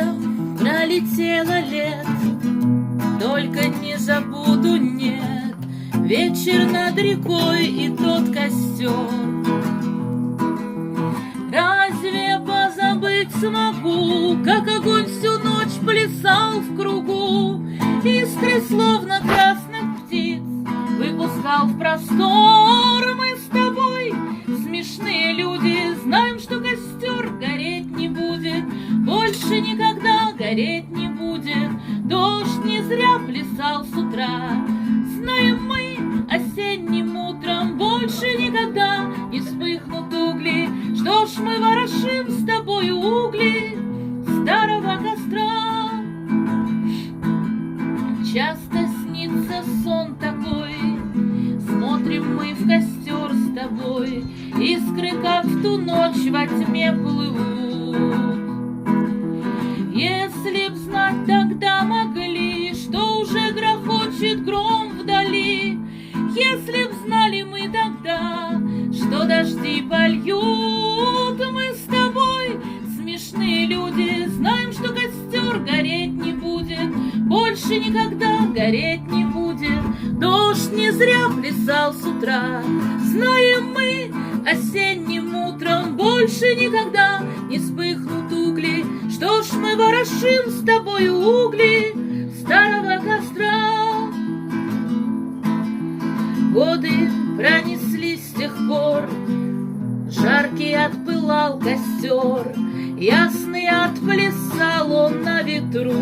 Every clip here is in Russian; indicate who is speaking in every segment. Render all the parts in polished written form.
Speaker 1: много пролетело лет, только не забуду, нет, вечер над рекой и тот костер. Разве позабыть смогу, как огонь всю ночь плясал в кругу, искры, словно красных птиц, выпускал в простор. Мы с тобой смешные люди, знаем, что костер гореть не будет, больше никогда гореть не будет. Дождь не зря плясал с утра, знаем мы, осенним утром больше никогда не вспыхнут угли. Что ж, мы ворошим с тобою угли старого костра. Часто снится сон такой, смотрим мы в костер с тобой, искры, как в ту ночь, во тьме плывут. Если б знать тогда могли, что уже грохочет гром вдали, если б знали мы тогда, что дожди польют. Мы с тобой смешные люди, знаем, что костер гореть не будет, больше никогда гореть не будет. Дождь не зря плясал с утра, знаем мы, осенним утром больше никогда не вспыхнут угли. Что ж, мы ворошим с тобой угли старого костра. Годы пронеслись с тех пор, жаркий отпылал костер, ясный отплясал он на ветру.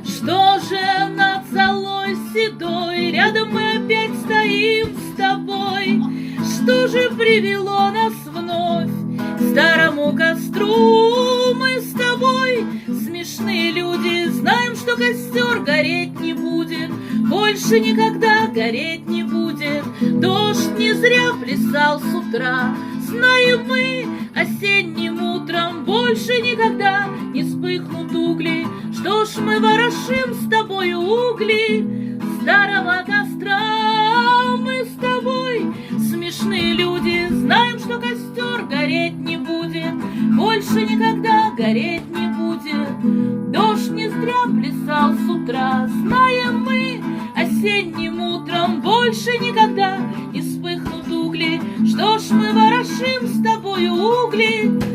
Speaker 1: Что же над золой седой рядом мы опять стоим с тобой? Что же привело нас вновь к старому костру? Мы с тобой смешные люди, знаем, что костер гореть не будет, больше никогда гореть не будет. Дождь не зря плясал с утра, знаем мы, осенним утром больше никогда не вспыхнут угли. Что ж, мы ворошим с тобой угли старого костра. Мы с тобой смешные люди, знаем, что костер гореть не будет, больше никогда гореть не будет. Дождь не зря плясал с утра, знаем мы, осенним утром больше никогда не вспыхнут угли. Что ж, мы ворошим с тобой угли